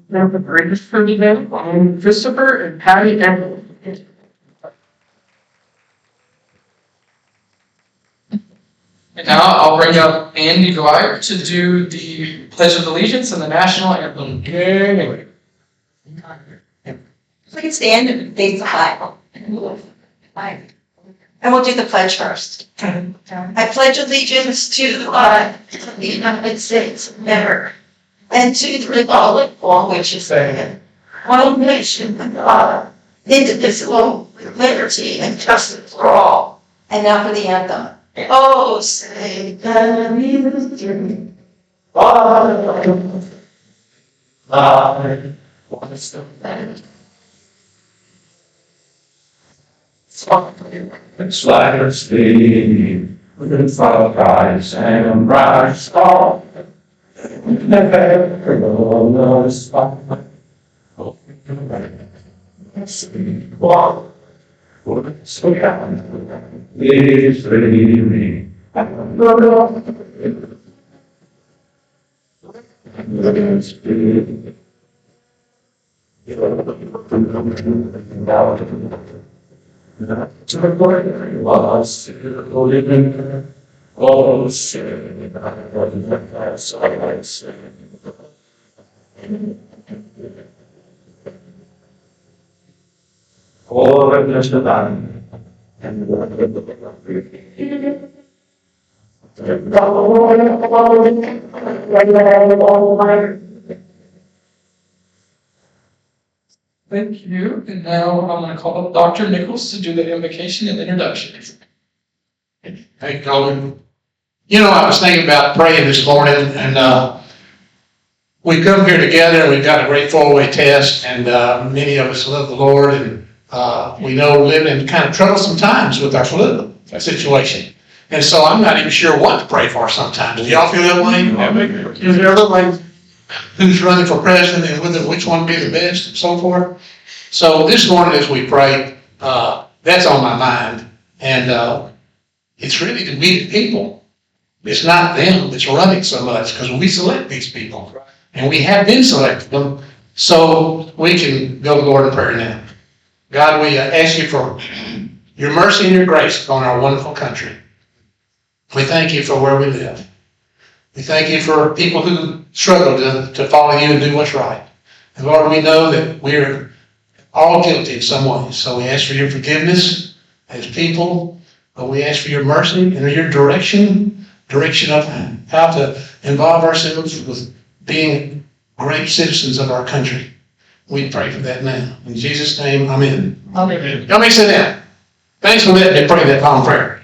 Number three for today, Christopher and Patty and. And now I'll bring up Andy Dwyer to do the Pledge of Allegiance and the National Anthem. Okay. We can stand and face the flag. And we'll do the pledge first. I pledge allegiance to the flag of the United States of America and to the republic for which it stands, one nation under God, indivisible, with liberty and justice for all. And now for the anthem. Oh, say that music, Sliders steam with fireflies and bright star. Never know the spot. Walk. So down. Please leave me. To the point was still living. Oh, shit, I wasn't that's all I said. Oh, and there's the line. And Thank you. And now I'm going to call up Dr. Nichols to do the invocation and introduction. Hey, Colin. You know, I was thinking about praying this morning, and we come here together, and we've got a great four-way test, and many of us love the Lord, and we know we're living in kind of troublesome times with our political situation. And so I'm not even sure what to pray for sometimes. Do y'all feel that way? Is there a like who's running for president and whether which one be the best and so forth? So this morning as we pray, that's on my mind. And it's really to be the people. It's not them that's running so much because we select these people. And we have been selecting them so we can go to the Lord in prayer now. God, we ask you for your mercy and your grace upon our wonderful country. We thank you for where we live. We thank you for people who struggle to follow you and do what's right. And Lord, we know that we're all guilty in some way. So we ask for your forgiveness as people. But we ask for your mercy and your direction of how to involve ourselves with being great citizens of our country. We pray for that now. In Jesus' name, amen. Amen. Y'all may sit down. Thanks for letting me pray that long prayer.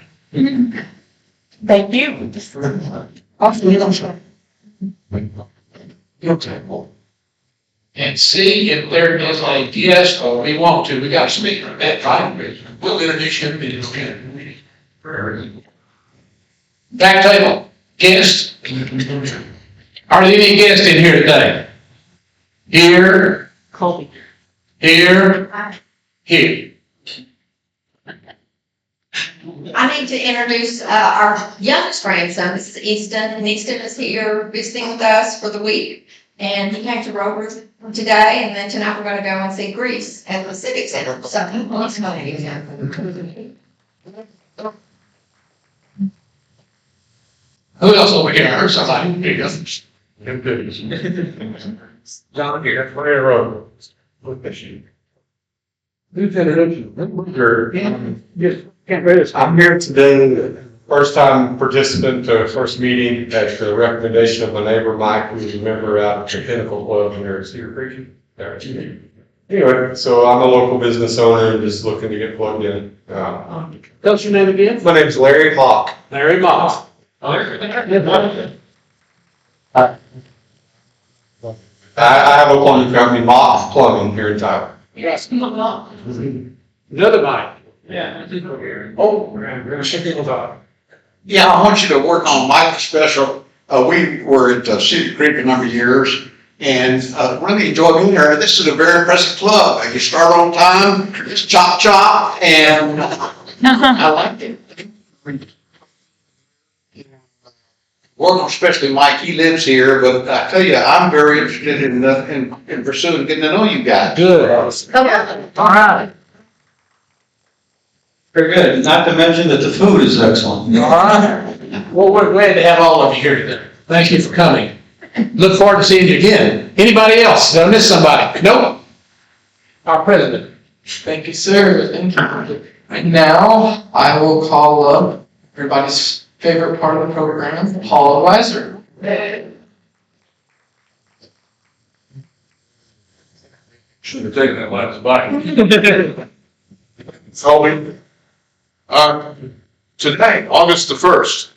Thank you. And see if there is a guest or we want to. We got a speaker at that time. We'll introduce you in a minute. Back table. Guests. Are there any guests in here today? Here. Colby. Here. Here. I need to introduce our youngest grandson. This is Easton, and Easton is here visiting with us for the week. And he came to Rotary today, and then tonight we're going to go and see Greece at the Civic Center. So he's going to be Who else over here? I heard somebody. Here you go. John here, that's where I wrote. Look at you. Who's introduction? Yes, can't read this. I'm here today, first time participant to a first meeting at the recommendation of my neighbor Mike, who's a member out at the Pinnacle Club here in Cedar Creek. Anyway, so I'm a local business owner and just looking to get plugged in. Tell us your name again. My name's Larry Hawk. Larry Moss. I have a plumbing company, Moss Plumbing, here in Tyler. Yes. Another mic. Yeah. Oh, we're going to shake people talk. Yeah, I want you to work on Mike's special. We were at Cedar Creek a number of years and really enjoyed being there. This is a very impressive club. You start on time, just chop, and I liked it. Well, especially Mike, he lives here, but I tell you, I'm very interested in pursuing, getting to know you guys. Good. All right. Very good. Not to mention that the food is excellent. All right. Well, we're glad to have all of you here today. Thank you for coming. Look forward to seeing you again. Anybody else? Did I miss somebody? Nope. Our president. Thank you, sir. Thank you. And now I will call up everybody's favorite part of the program, Paul Weiser. Should have taken that last bite. Colby. Today, August the 1st,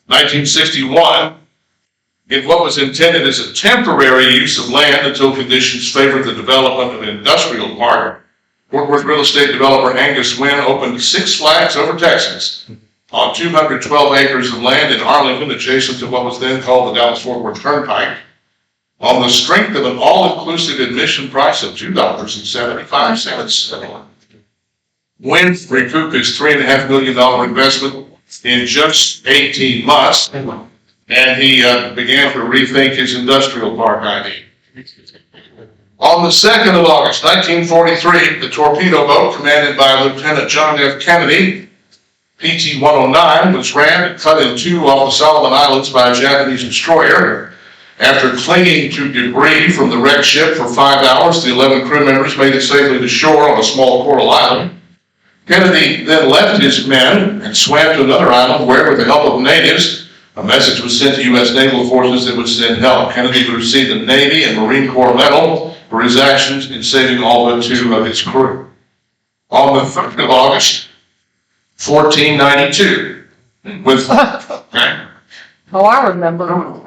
1961, in what was intended as a temporary use of land until conditions favored the development of an industrial park, Fort Worth real estate developer Angus Wynn opened Six Flags Over Texas on 212 acres of land in Arlington, adjacent to what was then called the Dallas-Fort Worth Turnpike, on the strength of an all-inclusive admission price of $2.75. Wynn recouped his $3.5 million investment in just 18 months, and he began to rethink his industrial park idea. On the 2nd of August, 1943, the torpedo boat commanded by Lieutenant John F. Kennedy, PT-109, was rammed and cut in two off the Solomon Islands by a Japanese destroyer. After clinging to debris from the wrecked ship for 5 hours, the 11 crew members made it safely to shore on a small coral island. Kennedy then left his men and swam to another island where, with the help of natives, a message was sent to U.S. naval forces that would send help. Kennedy would receive the Navy and Marine Corps Medal for his actions in saving all but 2 of his crew. On the 3rd of August, 1492, with... Okay. Oh, I remember. With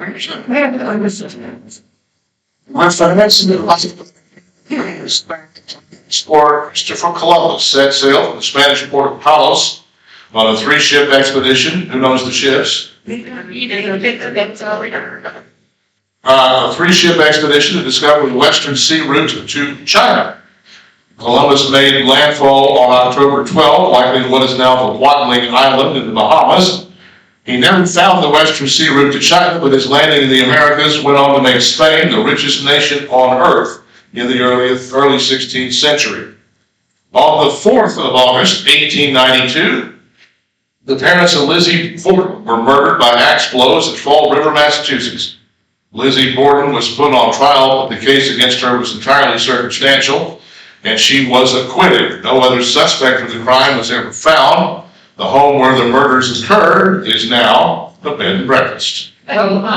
the next explorer Christopher Columbus set sail from the Spanish port of Palos on a 3-ship expedition. Who knows the ships? A 3-ship expedition to discover the western sea route to China. Columbus made landfall on October 12, likely in what is now the Watling Island in the Bahamas. He never found the western sea route to China, but his landing in the Americas went on to make Spain the richest nation on earth in the early 16th century. On the 4th of August, 1892, the parents of Lizzie Borden were murdered by axe blows at Fall River, Massachusetts. Lizzie Borden was put on trial, but the case against her was entirely circumstantial, and she was acquitted. No other suspect of the crime was ever found. The home where the murders occurred is now the bed and breakfast. On the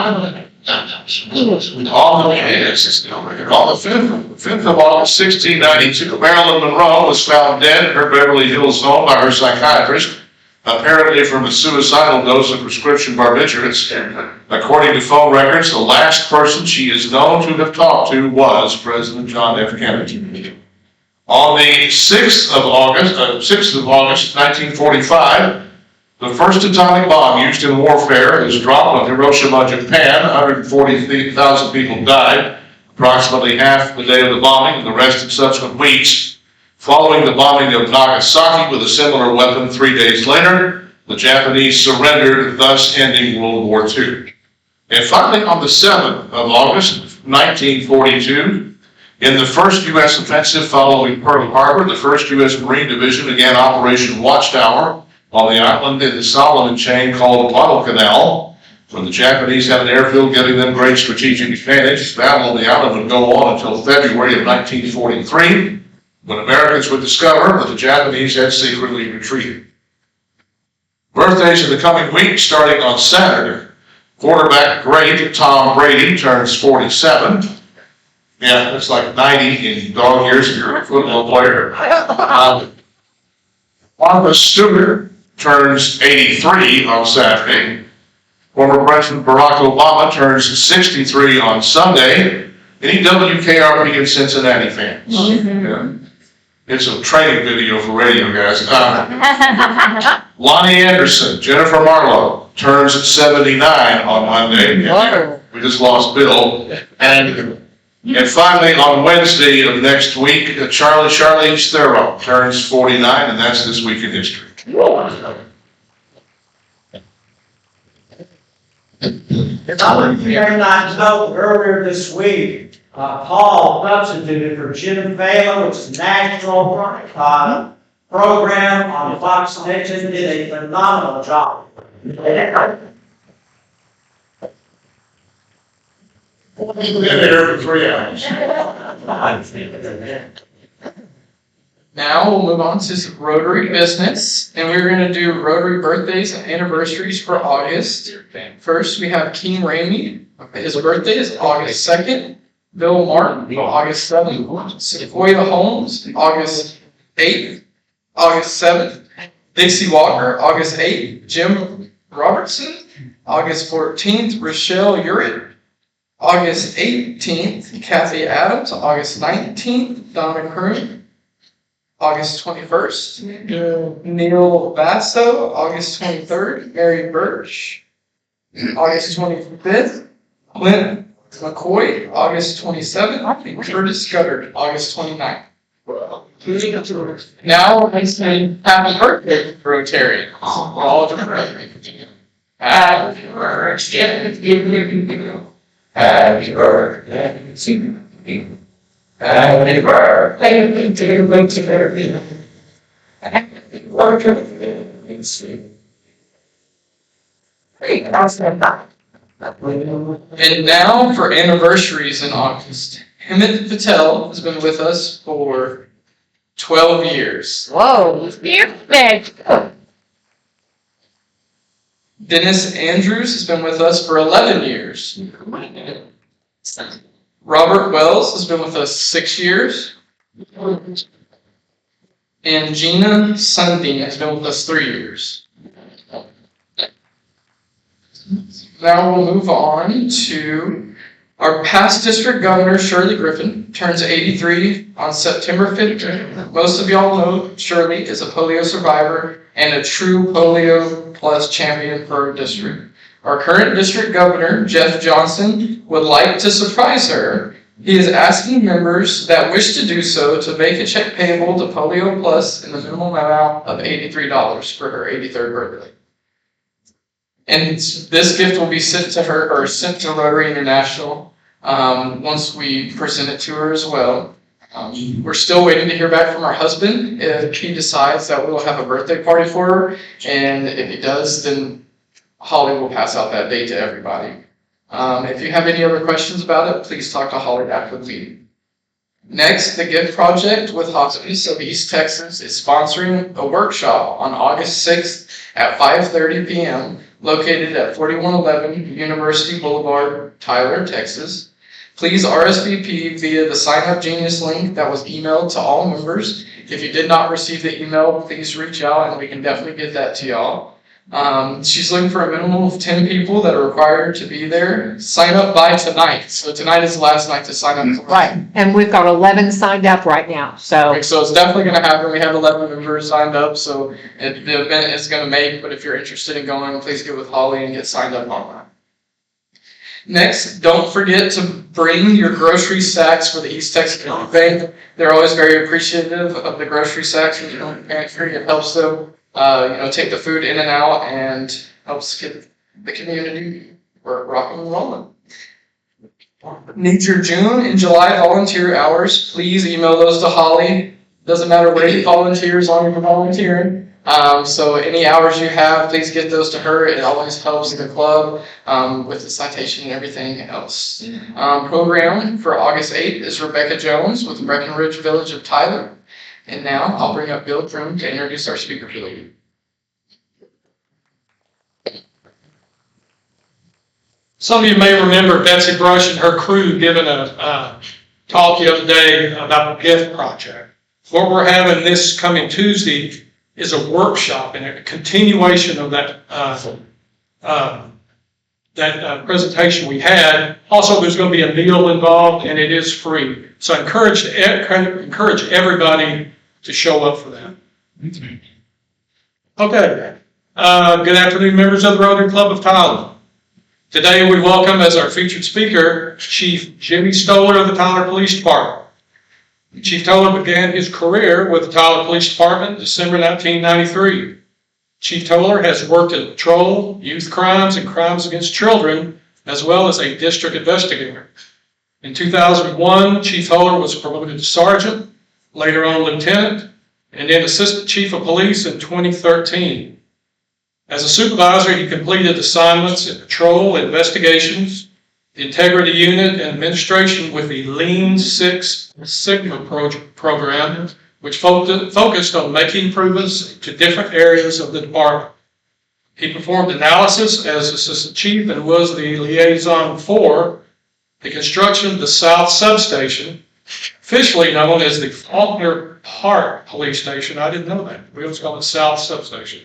5th of August, 1692, Marilyn Monroe was found dead at her Beverly Hills home by her psychiatrist, apparently from a suicidal dose of prescription barbiturates. According to phone records, the last person she is known to have talked to was President John F. Kennedy. On the 6th of August, 1945, the first atomic bomb used in warfare was dropped on Hiroshima, Japan. 140,000 people died, approximately half the day of the bombing and the rest in subsequent weeks. Following the bombing of Nagasaki with a similar weapon 3 days later, the Japanese surrendered, thus ending World War II. And finally, on the 7th of August, 1942, in the first U.S. offensive following Pearl Harbor, the 1st U.S. Marine Division began Operation Watchtower on the island in the Solomon chain called Guadalcanal. When the Japanese had an airfield giving them great strategic advantage, battle on the island would go on until February of 1943, when Americans would discover that the Japanese had secretly retreated. Birthdays in the coming week, starting on Saturday. Quarterback great Tom Brady turns 47. Yeah, that's like 90 in dog years if you're a football player. Martha Stewart turns 83 on Saturday. Former President Barack Obama turns 63 on Sunday. Any WKRP in Cincinnati fans? Yeah. It's a training video for radio guys. Lonnie Anderson, Jennifer Marlowe, turns 79 on Monday. We just lost Bill. And finally, on Wednesday of next week, Charlize Theron turns 49, and that's This Week in History. Here not told earlier this week, Paul substituted for Jim Phelan, which is a national program on Fox Nation, did a phenomenal job. Been here for 3 hours. Now we'll move on to some Rotary business, and we're gonna do Rotary birthdays and anniversaries for August. First, we have Keen Ramey. His birthday is August 2nd. Bill Martin, August 7th. Sequoia Holmes, August 8th. August 7th. Dixie Walker, August 8th. Jim Robertson, August 14th. Rochelle Urich, August 18th. Kathy Adams, August 19th. Donna Kroon, August 21st. Neil Basso, August 23rd. Mary Birch, August 25th. Clint McCoy, August 27th. Curtis Scudder, August 29th. Now I say happy birthday, Rotary. All the Rotary. Happy birthday to you. Happy birthday to you. Happy birthday to Rotary. Happy birthday to you. And now for anniversaries in August. Hemant Patel has been with us for 12 years. Whoa, perfect. Dennis Andrews has been with us for 11 years. Robert Wells has been with us 6 years. And Gina Sundin has been with us 3 years. Now we'll move on to our past district governor, Shirley Griffin, turns 83 on September 15th. Most of y'all know Shirley is a polio survivor and a true polio plus champion for our district. Our current district governor, Jeff Johnson, would like to surprise her. He is asking members that wish to do so to make a check payable to Polio Plus in the minimum amount of $83 for her 83rd birthday. And this gift will be sent to her, or sent to Rotary International, once we present it to her as well. We're still waiting to hear back from her husband if he decides that we'll have a birthday party for her. And if he does, then Holly will pass out that date to everybody. If you have any other questions about it, please talk to Holly after the meeting. Next, the Gift Project with Hospice of East Texas is sponsoring a workshop on August 6th at 5:30 p.m. located at 4111 University Boulevard, Tyler, Texas. Please RSVP via the Sign Up Genius link that was emailed to all members. If you did not receive the email, please reach out and we can definitely get that to y'all. She's looking for a minimum of 10 people that are required to be there. Sign up by tonight. So tonight is the last night to sign up. Right, and we've got 11 signed up right now, so. So it's definitely going to happen. We have 11 members signed up, so the event is going to make, but if you're interested in going, please get with Holly and get signed up online. Next, don't forget to bring your grocery sacks for the East Texas Food Bank. They're always very appreciative of the grocery sacks in the pantry. It helps them, take the food in and out and helps get the community rocking and rolling. Need your June and July volunteer hours. Please email those to Holly. Doesn't matter where you volunteer as long as you're volunteering. So any hours you have, please get those to her. It always helps the club with the citation and everything else. Program for August 8th is Rebecca Jones with Breckenridge Village of Tyler. And now I'll bring up Bill Kroon to introduce our speaker for the week. Some of you may remember Betsy Brush and her crew giving a talk the other day about the gift project. What we're having this coming Tuesday is a workshop and a continuation of that presentation we had. Also, there's going to be a meal involved, and it is free. So I encourage everybody to show up for that. Okay. Good afternoon, members of the Rotary Club of Tyler. Today we welcome as our featured speaker, Chief Jimmy Toler of the Tyler Police Department. Chief Toler began his career with the Tyler Police Department in December 1993. Chief Toler has worked in patrol, youth crimes, and crimes against children, as well as a district investigator. In 2001, Chief Toler was promoted to sergeant, later on lieutenant, and then assistant chief of police in 2013. As a supervisor, he completed assignments in patrol, investigations, the integrity unit, and administration with the Lean Six Sigma program, which focused on making improvements to different areas of the department. He performed analysis as assistant chief and was the liaison for the construction of the South Substation, officially known as the Faulkner Park Police Station. I didn't know that. We always call it South Substation.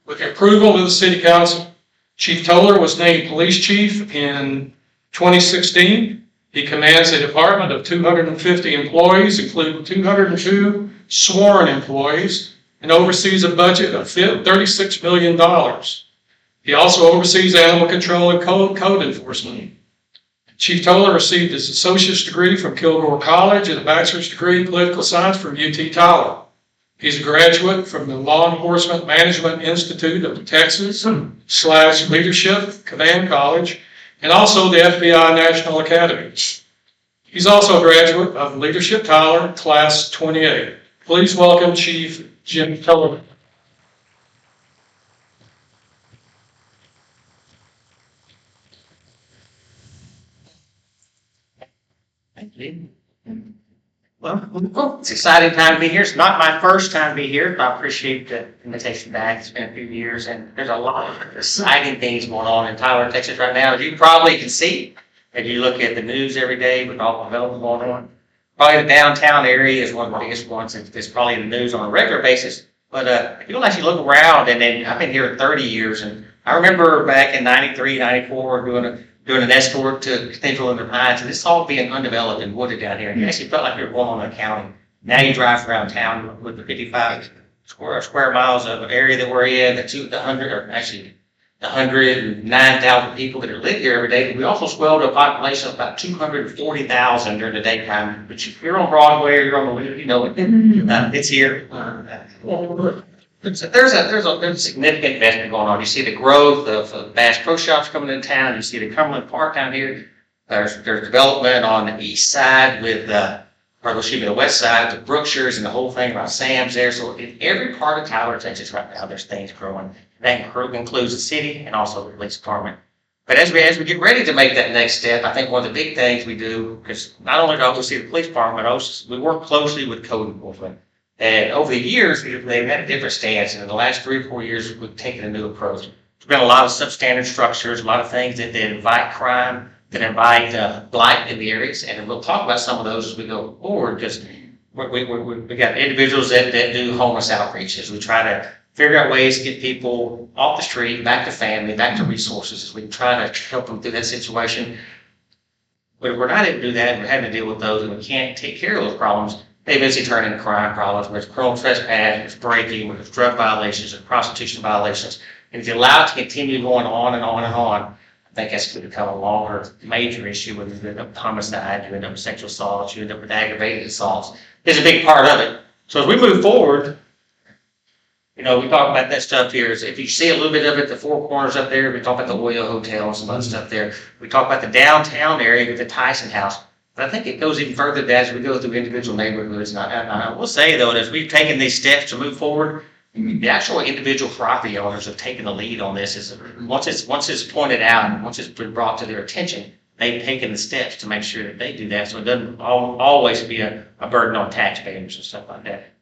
With the approval of the city council, Chief Toler was named police chief in 2016. He commands a department of 250 employees, including 202 sworn employees, and oversees a budget of $36 million. He also oversees animal control and code enforcement. Chief Toler received his associate's degree from Kilgore College and a bachelor's degree in political science from UT Toler. He's a graduate from the Law Enforcement Management Institute of Texas / Leadership Command College, and also the FBI National Academy. He's also a graduate of Leadership Toler, Class 28. Please welcome Chief Jim Toler. Thank you. Well, it's an exciting time to be here. It's not my first time to be here, but I appreciate the invitation back. It's been a few years, and there's a lot of exciting things going on in Tyler, Texas right now. As you probably can see, as you look at the news every day with all the development going on. Probably the downtown area is one of the biggest ones that's probably in the news on a regular basis. But if you'll actually look around, and then I've been here 30 years, and I remember back in 93, 94, doing an escort to Cathedral in the Pines, and this all being undeveloped and wooded down here. And you actually felt like you were going on a county. Now you drive around town with the 55 square miles of area that we're in, the 109,000 people that are live here every day. But we also swell to a population of about 240,000 during the daytime. But if you're on Broadway or you're on the Loop, you know it. It's here. There's a significant investment going on. You see the growth of Bass Pro Shops coming into town. You see the Cumberland Park down here. There's development on the east side with, the west side with Brookshires and the whole thing about Sam's there. So in every part of Tyler, Texas right now, there's things growing. That includes the city and also the police department. But as we get ready to make that next step, I think one of the big things we do, because not only do I oversee the police department, but also we work closely with code enforcement. And over the years, they've had a different stance. And in the last 3 or 4 years, we've taken a new approach. There's been a lot of substandard structures, a lot of things that invite crime, that invite blight in the areas. And we'll talk about some of those as we go forward, because we got individuals that do homeless outreaches. We try to figure out ways to get people off the street, back to family, back to resources, as we try to help them through that situation. But if we're not able to do that, we're having to deal with those, and we can't take care of those problems. They eventually turn into crime problems, where it's criminal trespass, there's breaking, where there's drug violations, there's prostitution violations. And if you allow it to continue going on and on and on, I think that's going to become a longer, major issue when you end up with homicide, you end up with sexual assault, you end up with aggravated assaults. It's a big part of it. So as we move forward, we talk about that stuff here. If you see a little bit of it, the Four Corners up there, we talk about the Oyo Hotel and some other stuff there. We talk about the downtown area with the Tyson House. But I think it goes even further than that as we go through individual neighborhoods. And I will say, though, that as we've taken these steps to move forward, the actual individual property owners have taken the lead on this. Once it's pointed out and once it's been brought to their attention, they've taken the steps to make sure that they do that, so it doesn't always be a burden on taxpayers and stuff like that.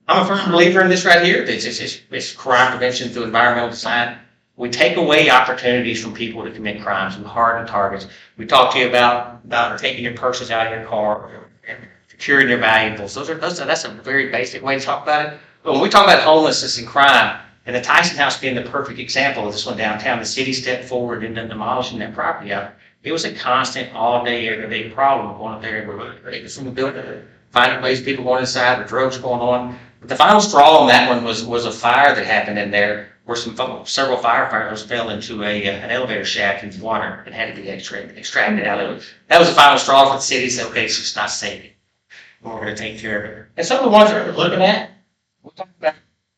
I'm a firm believer in this right here. It's crime prevention through environmental design. We take away opportunities from people to commit crimes. We harden targets. We talk to you about taking your purses out of your car, and securing your valuables. That's a very basic way to talk about it. But when we talk about homelessness and crime, and the Tyson House being the perfect example of this one downtown, the city stepped forward and demolishing that property out. It was a constant, all-day, everyday problem going up there. From the building, finding ways people going inside, with drugs going on. But the final straw on that one was a fire that happened in there, where several firefighters fell into an elevator shaft into water and had to be extracted out of it. That was the final straw for the city. Said, okay, it's just not safe. We're going to take care of it. And some of the ones that we're looking at, we'll talk about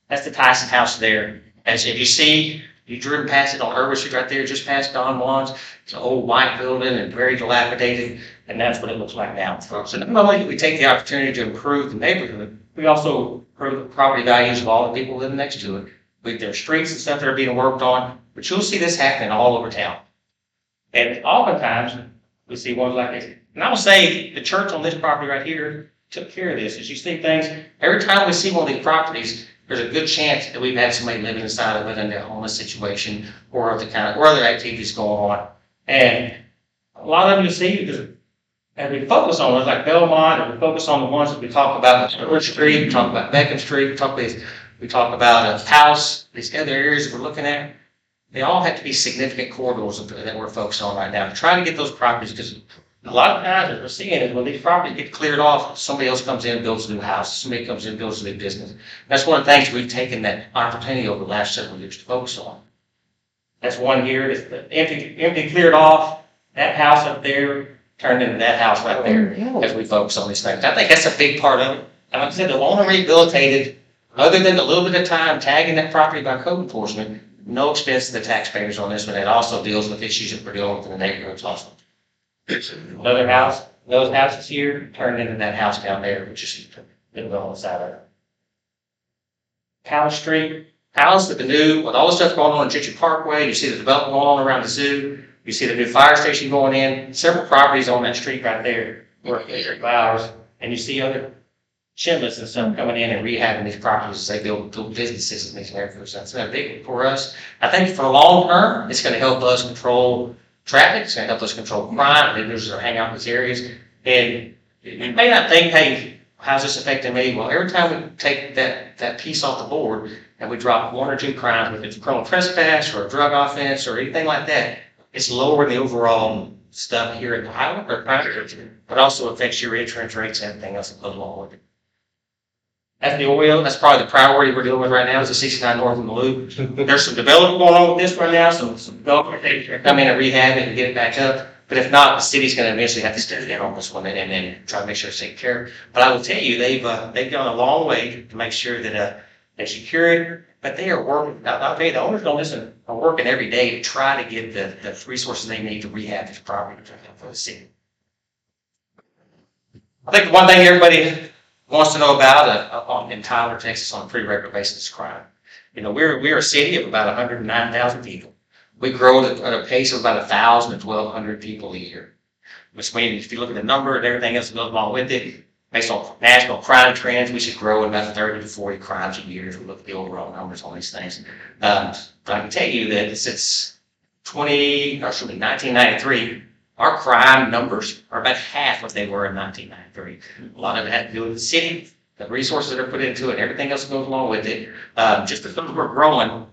That's the Tyson house there. As you see, you driven past it on Irving Street right there, just past Don Juan's. It's an old white building and very dilapidated, and that's what it looks like now. So not only do we take the opportunity to improve the neighborhood, we also improve the property values of all the people living next to it. With their streets and stuff that are being worked on, but you'll see this happening all over town. And oftentimes, we see ones like this. And I will say, the church on this property right here took care of this. As you see things, every time we see one of these properties, there's a good chance that we've had somebody living inside of it in a homeless situation or other activities going on. And a lot of them you see, and we focus on ones like Belmont, and we focus on the ones that we talk about, Toler Street, we talk about Beckham Street, we talk about House, these other areas that we're looking at. They all have to be significant corridors that we're focused on right now. Trying to get those properties, because a lot of times what we're seeing is when these properties get cleared off, somebody else comes in and builds a new house. Somebody comes in and builds a new business. That's one of the things we've taken that opportunity over the last several years to focus on. That's one here, that's empty cleared off, that house up there turned into that house right there as we focus on these things. I think that's a big part of it. And like I said, the owner rehabilitated, other than a little bit of time tagging that property by code enforcement, no expense to the taxpayers on this one. It also deals with issues that we're dealing with in the neighborhoods also. Another house, those houses here turned into that house down there, which is built on the side of it. Cow Street, house with with all the stuff going on in Gitche Parkway, you see the development going on around the zoo, you see the new fire station going in, several properties on that street right there, worth 8 hours, and you see other chimneys and stuff coming in and rehabbing these properties as they build businesses and these neighborhoods. That's a big for us. I think for the long term, it's going to help us control traffic. It's going to help us control crime. Individuals that hang out in these areas. And you may not think, hey, how's this affecting me? Well, every time we take that piece off the board and we drop 1 or 2 crimes, whether it's a criminal trespass or a drug offense or anything like that, it's lowering the overall stuff here in the highway or crime, but also affects your insurance rates and everything else that goes along with it. That's the oil. That's probably the priority we're dealing with right now is the 69 North in the Loop. There's some development going on with this right now, some development they come in and rehab it and get it back up. But if not, the city's going to eventually have to step in on this one and then try to make sure it's taken care of. But I will tell you, they've gone a long way to make sure that they secure it. But they are working. I'll tell you, the owners don't listen. Are working every day to try to get the resources they need to rehab this property for the city. I think the one thing everybody wants to know about in Toler, Texas, on a pretty regular basis is crime. You know, we're a city of about 109,000 people. We grow at a pace of about 1,000 to 1,200 people a year. Which means if you look at the number and everything else that goes along with it, based on national crime trends, we should grow at about 30 to 40 crimes a year if we look at the overall numbers on these things. But I can tell you that since 1993, our crime numbers are about half what they were in 1993. A lot of it had to do with the city, the resources that are put into it, everything else that goes along with it. Just because we're growing,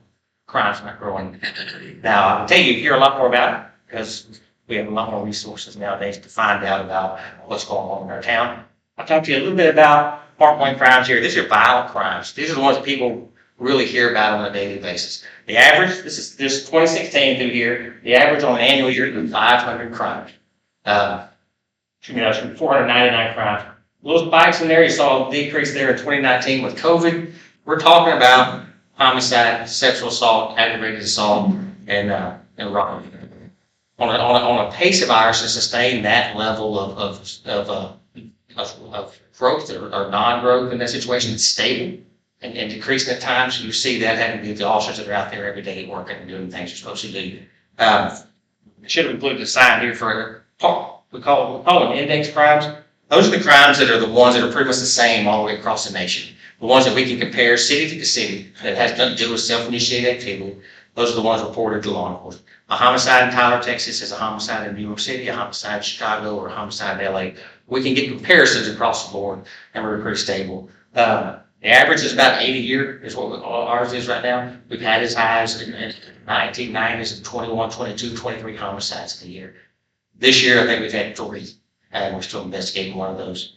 crime's not growing. Now, I can tell you hear a lot more about it because we have a lot more resources nowadays to find out about what's going on in our town. I'll talk to you a little bit about parkpoint crimes here. These are violent crimes. These are the ones that people really hear about on a daily basis. The average, this is just 2016 through here, the average on an annual year is 500 crimes. 499 crimes. Little spikes in there, you saw a decrease there in 2019 with COVID. We're talking about homicide, sexual assault, aggravated assault, and robbery. On a pace of ours to sustain that level of growth or non-growth in that situation, it's stable and decreasing at times. You see that having to do with the officers that are out there every day working and doing things you're supposed to do. Should have included a sign here for we call them index crimes. Those are the crimes that are the ones that are pretty much the same all the way across the nation. The ones that we can compare city to city that has nothing to do with self-initiated activity. Those are the ones reported to law enforcement. A homicide in Tyler, Texas is a homicide in New York City, a homicide in Chicago, or a homicide in LA. We can get comparisons across the board, and we're pretty stable. The average is about 80 a year, is what ours is right now. We've had as high as in 1990s of 21, 22, 23 homicides in a year. This year, I think we've had 3, and we're still investigating one of those.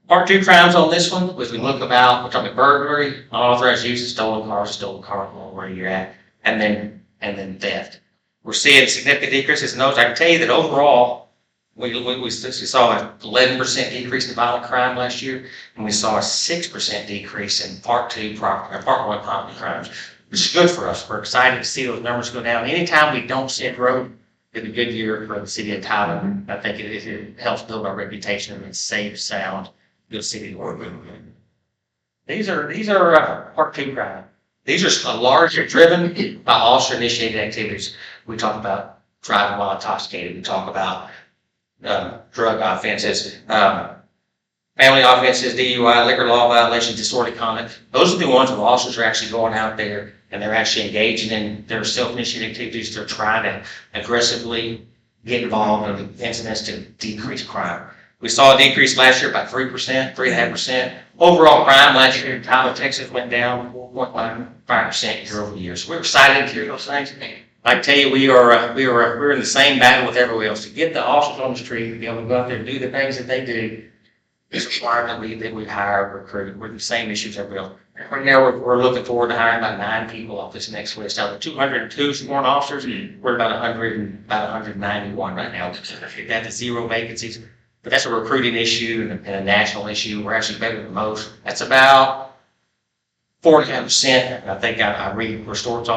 Part 2 crimes on this one, was we're talking about burglary, unauthorized use of stolen cars, where you're at, and then theft. We're seeing significant decreases in those. I can tell you that overall, We saw an 11% decrease in violent crime last year, and we saw a 6% decrease in part one property crimes, which is good for us. We're excited to see those numbers go down. Anytime we don't see growth, it's a good year for the city of Tyler. I think it helps build our reputation as a safe, sound, good city to work with. These are part two crime. These are largely driven by officer-initiated activities. We talk about driving while intoxicated. We talk about drug offenses, family offenses, DUI, liquor law violations, disorderly conduct. Those are the ones where officers are actually going out there and they're actually engaging in their self-initiated activities. They're trying to aggressively get involved in incidents to decrease crime. We saw a decrease last year by 3%, 3.5%. Overall crime last year in Tyler, Texas went down 4.5% year over year. So we're excited to hear those things. I tell you, we're in the same battle with everyone else. To get the officers on the street, to be able to go out there and do the things that they do, is required that we hire, recruit. We're the same issues everybody else. Right now, we're looking forward to hiring about 9 people off this next list. Out of 202 sworn officers, we're about 191 right now. We've got the 0 vacancies, but that's a recruiting issue and a national issue. We're actually better than most. That's about 40%. I think I read reports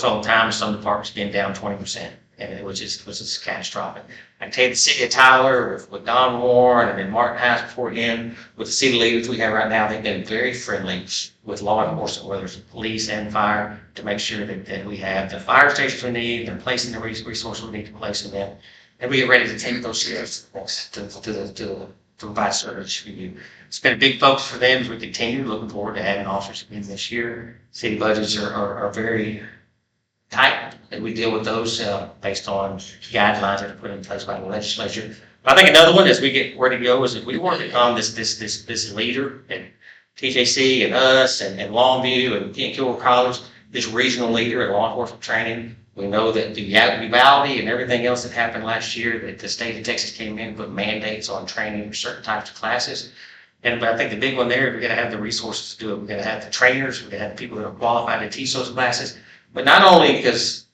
all the time. Some departments being down 20%, which is catastrophic. I can tell you the city of Tyler with Don Warren and then Martin House before him, with the city leaders we have right now, they've been very friendly with law enforcement, whether it's police and fire, to make sure that we have the fire stations we need, they're placing the resources we need to place in them, and we get ready to take those shifts to provide service for you. It's been a big focus for them as we continue. Looking forward to adding officers again this year. City budgets are very tight, and we deal with those based on guidelines that are put in place by the legislature. But I think another one as we get ready to go is if we want to become this leader, and TJC and us and Longview and Kilgore College, this regional leader in law enforcement training. We know that the Uvalde and everything else that happened last year, that the state of Texas came in and put mandates on training for certain types of classes. But I think the big one there, we're going to have the resources to do it. We're going to have the trainers. We're going to have the people that are qualified to teach those classes. But not only because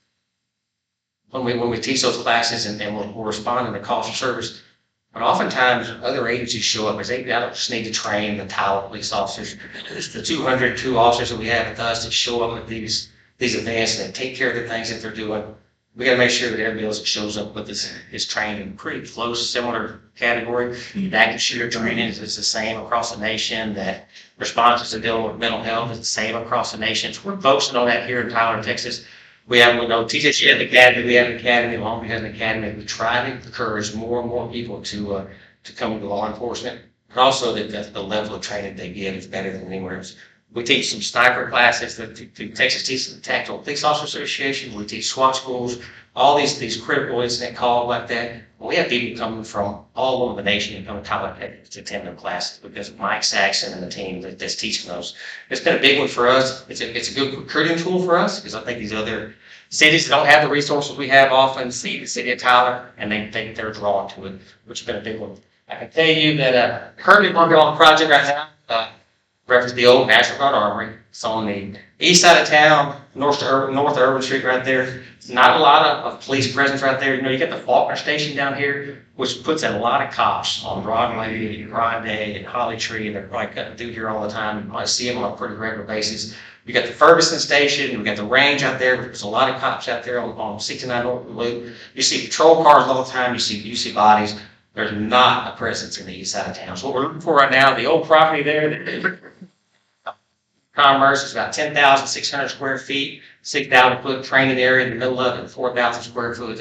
when we teach those classes and we're responding to calls for service, but oftentimes other agencies show up as I don't just need to train the Tyler police officers. It's the 202 officers that we have with us that show up at these events and take care of the things that they're doing. We got to make sure that everybody else that shows up with this is trained in pretty close, similar category. Active shooter training is the same across the nation. That responses to dealing with mental health is the same across the nation. So we're focusing on that here in Tyler, Texas. We know TJC has an academy. We have an academy. Longview has an academy. We try to encourage more and more people to come into law enforcement, but also that the level of training they get is better than anywhere else. We teach some sniper classes through Texas Tactical Police Officer Association. We teach SWAT schools, all these critical incident calls like that. We have people coming from all over the nation and come to Tyler to attend their classes because of Mike Saxon and the team that's teaching those. It's been a big one for us. It's a good recruiting tool for us because I think these other cities that don't have the resources we have often see the city of Tyler and they think they're drawn to it, which has been a big one. I can tell you that currently working on a project right now. Reference the old National Guard Armory. It's on the east side of town, north of Urban Street right there. It's not a lot of police presence right there. You get the Faulkner Station down here, which puts in a lot of cops on Broadway, Grande, and Holly Tree. They're probably cutting through here all the time. You might see them on a pretty regular basis. You got the Ferguson Station. We got the range out there. There's a lot of cops out there on 69 North Loop. You see patrol cars all the time. You see bodies. There's not a presence in the east side of town. So what we're looking for right now, the old property there, Commerce is about 10,600 square feet, 6,000 foot training area in the middle of it, 4,000 square foot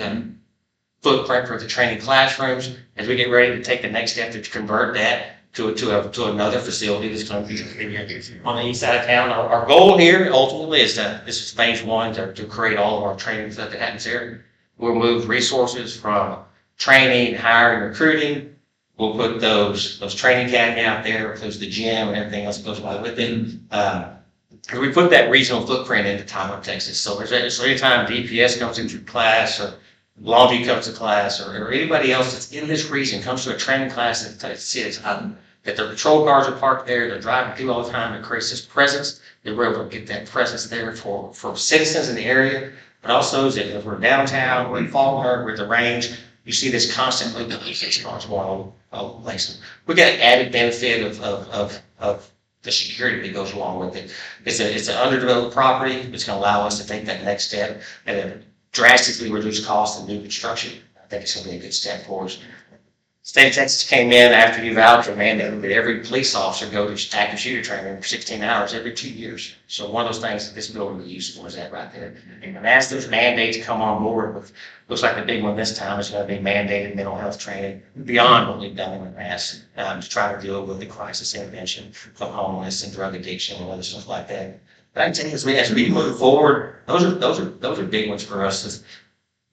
footprint for the training classrooms. As we get ready to take the next step to convert that to another facility that's going to be on the east side of town. Our goal here ultimately is this is phase one to create all of our training stuff that happens there. We'll move resources from training, hiring, recruiting. We'll put those training academy out there, includes the gym and everything else that goes along with it. We put that regional footprint into Tyler, Texas. So anytime DPS comes into class or Longview comes to class or anybody else that's in this region comes to a training class that their patrol cars are parked there, they're driving through all the time, it creates this presence. We're able to get that presence there for citizens in the area, but also as we're downtown, we're in Faulkner, we're at the range. You see this constantly, these cars going all over the place. We got an added benefit of the security that goes along with it. It's an underdeveloped property. It's going to allow us to take that next step and drastically reduce costs of new construction. I think it's going to be a good step for us. State of Texas came in after you voucher mandated that every police officer go to active shooter training for 16 hours every 2 years. So one of those things that this bill will be useful is that right there. And as those mandates come on board, with, looks like the big one this time is going to be mandated mental health training beyond what we've done in the past to try to deal with the crisis intervention of homelessness and drug addiction and other stuff like that. But I can tell you, as we move forward, those are big ones for us.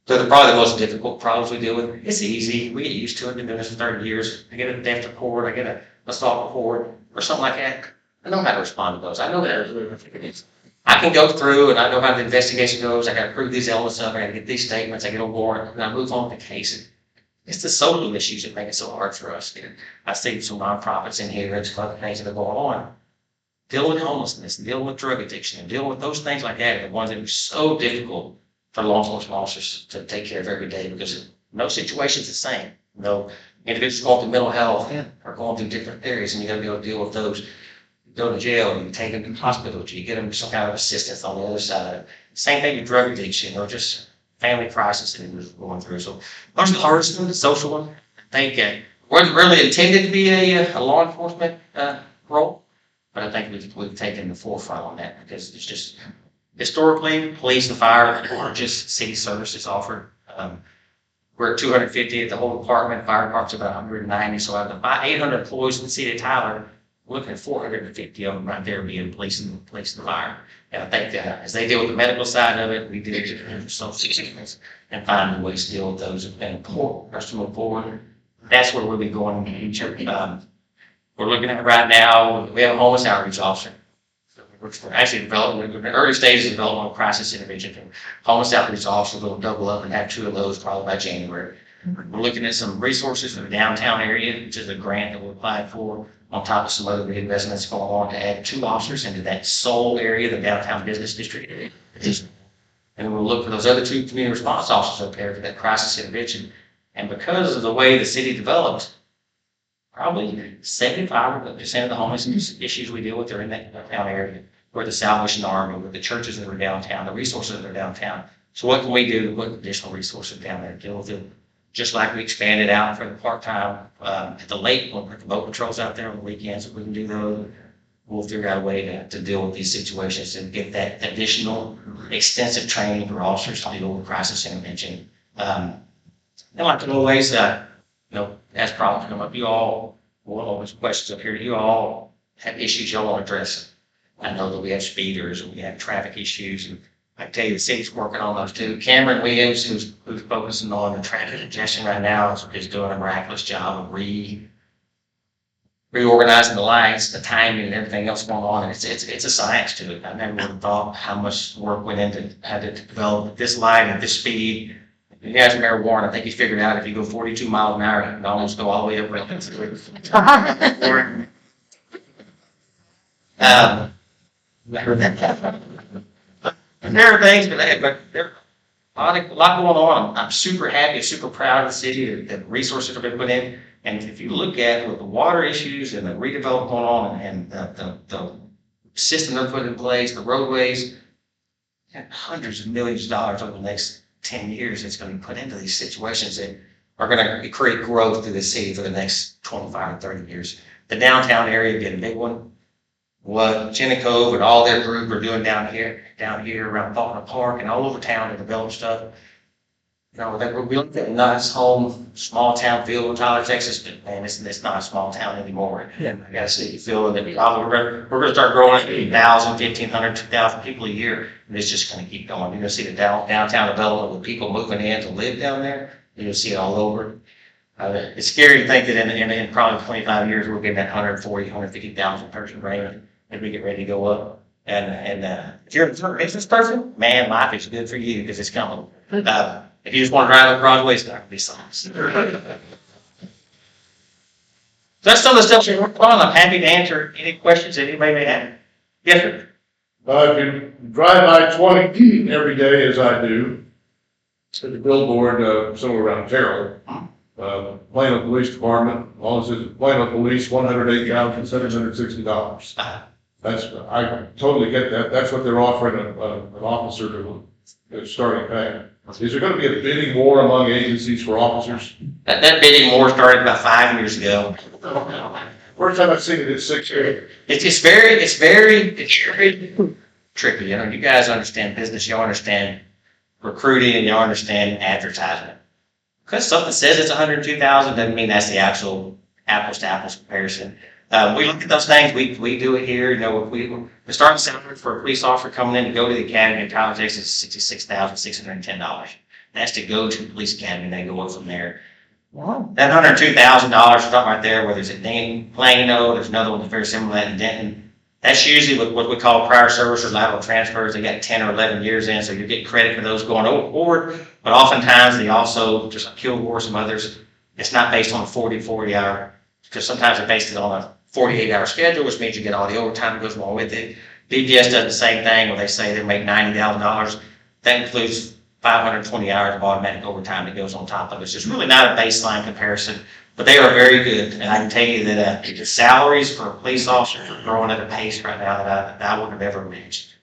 They're probably the most difficult problems we deal with. It's easy. We get used to it. Been doing this for 30 years. I get a theft report. I get a assault report or something like that. I know how to respond to those. I know that I can go through and I know how the investigation goes. I got to prove these elements up. I got to get these statements. I get a warrant and I move on with the case. It's the social issues that make it so hard for us. I see some nonprofits in here and some other things that are going on. Dealing with homelessness, dealing with drug addiction, and dealing with those things like that are the ones that are so difficult for law enforcement officers to take care of every day because no situation's the same. No individuals going through mental health are going through different areas, and you got to be able to deal with those. You go to jail, you take them to the hospital, you get them some kind of assistance on the other side. Same thing with drug addiction or just family crisis that we're going through. So those are the hardest ones, the social one. I think wasn't really intended to be a law enforcement role, but I think we've taken the forefront on that because it's just. Historically, police and fire are the largest city services offered. We're at 250 at the whole department. Fire department's about 190. So out of the 800 employees in the city of Tyler, we're looking at 450 of them right there being police and fire. And I think that as they deal with the medical side of it, we deal with social systems and finding ways to deal with those have been important for us to move forward. That's where we'll be going in the future. We're looking at right now, we have a homeless outreach officer. We're actually developing, we're in the early stages of development of crisis intervention. Homeless outreach officers will double up and have 2 of those probably by January. We're looking at some resources for the downtown area, which is a grant that we applied for, on top of some other reinvestments going on to add 2 officers into that sole area, the downtown business district area. And then we'll look for those other 2 community response officers up there for that crisis intervention. And because of the way the city developed, probably 75% of the homelessness issues we deal with are in that downtown area. With the Salvation Army, with the churches that are downtown, the resources that are downtown. So what can we do to put additional resources down there to deal with it? Just like we expanded out for the part-time at the lake, when the boat patrols out there on the weekends, if we can do those, we'll figure out a way to deal with these situations and get that additional extensive training for officers to deal with crisis intervention. And like in little ways that, as problems come up, you all, one of those questions up here, you all have issues y'all want to address. I know that we have speeders and we have traffic issues, and I can tell you the city's working on those too. Cameron Williams, who's focusing on the traffic congestion right now, is doing a miraculous job of reorganizing the lights, the timing, and everything else going on. And it's a science to it. I never would have thought how much work went into how to develop this light at this speed. You guys remember Warren? I think he figured out if you go 42 miles an hour, you can almost go all the way up. And there are things, but there are a lot going on. I'm super happy, super proud of the city that resources have been put in. And if you look at with the water issues and the redevelopment going on and the system they're putting in place, the roadways, and hundreds of millions of dollars over the next 10 years that's going to be put into these situations that are going to create growth through the city for the next 25 or 30 years. The downtown area being a big one. What Jenna Cove and all their group are doing down here around Faulkner Park and all over town to develop stuff. We're building a nice home, small town feel in Tyler, Texas, but man, it's not a small town anymore. Yeah. I gotta see you feeling that we're gonna start growing 1,000, 1,500, 2,000 people a year, and it's just gonna keep going. You're gonna see the downtown development with people moving in to live down there. You're gonna see it all over. It's scary to think that in probably 25 years we're getting that 140, 150,000 person range as we get ready to go up. And if you're a business person, man, life is good for you because it's coming. If you just want to drive up Broadway, it's not going to be something. So that's some of the stuff we're working on. I'm happy to answer any questions that anybody may have. Yes, sir. If you drive I-20 every day as I do, there's a billboard, somewhere around Terrell. Plano Police Department, as long as it's Plano Police, $108,760. That's, I totally get that. That's what they're offering an officer to starting pay. Is there gonna be a bidding war among agencies for officers? That bidding war started about 5 years ago. First time I've seen it is 6 years. It's very tricky. You know, you guys understand business, you understand recruiting, and you understand advertisement. Because something says it's 102,000 doesn't mean that's the actual apples to apples comparison. We look at those things. We do it here. You know, the starting salary for a police officer coming in to go to the academy in Tyler, Texas is $66,610. That's to go to the police academy, and they go up from there. Wow. That $102,000 something right there, whether it's at Plano, there's another one that's very similar to that in Denton. That's usually what we call prior service or lateral transfers. They got 10 or 11 years in, so you're getting credit for those going forward. But oftentimes they also, just like Kilgore, some others, it's not based on a 40 hour, because sometimes they're based on a 48-hour schedule, which means you get all the overtime that goes along with it. DPS does the same thing where they say they make $90,000. That includes 520 hours of automatic overtime that goes on top of it. So it's really not a baseline comparison. But they are very good, and I can tell you that the salaries for police officers are growing at a pace right now that I wouldn't have ever imagined.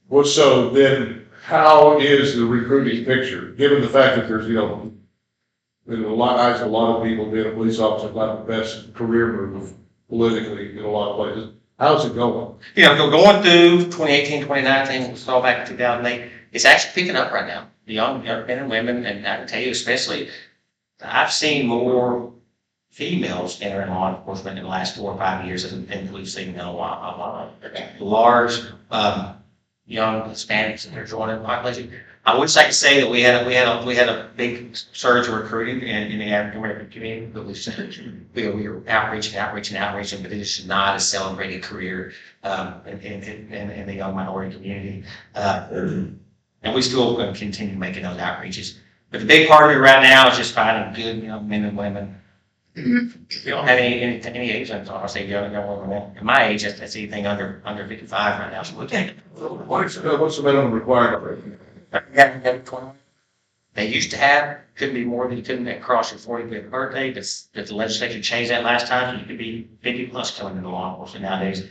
Well, so then how is the recruiting picture, given the fact that there's, there's a lot of people being a police officer, not the best career move politically in a lot of places. How's it going? You know, going through 2018, 2019, we saw back in 2008, it's actually picking up right now. The young men and women, and I can tell you especially, I've seen more females entering law enforcement in the last 4 or 5 years than we've seen in a while. Large, young Hispanics that are joining the population. I wish I could say that we had a big surge of recruiting in the African American community, but we were outreaching, but it is not a celebrated career in the young minority community. And we still going to continue making those outreaches. But the big part of it right now is just finding good young men and women. We don't have any age limits on. I say young women. At my age, that's anything under 55 right now. So we'll take it. What's the minimum requirement? They used to have, couldn't be more than you couldn't cross your 45th birthday, but the legislature changed that last time. You could be 50 plus coming into law enforcement nowadays.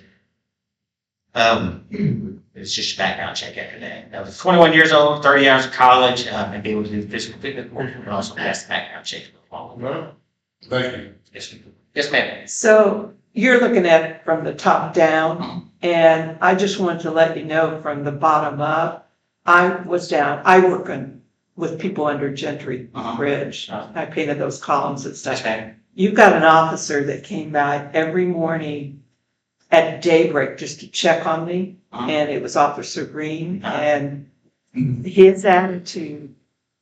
It's just a background check after that. I was 21 years old, 30 hours of college, and be able to do physical fitness, but also pass the background check. Thank you. Yes, ma'am. So you're looking at it from the top down, and I just wanted to let you know from the bottom up, I work with people under Gentry Bridge. I painted those columns and stuff. You've got an officer that came by every morning at daybreak just to check on me, and it was Officer Green, and his attitude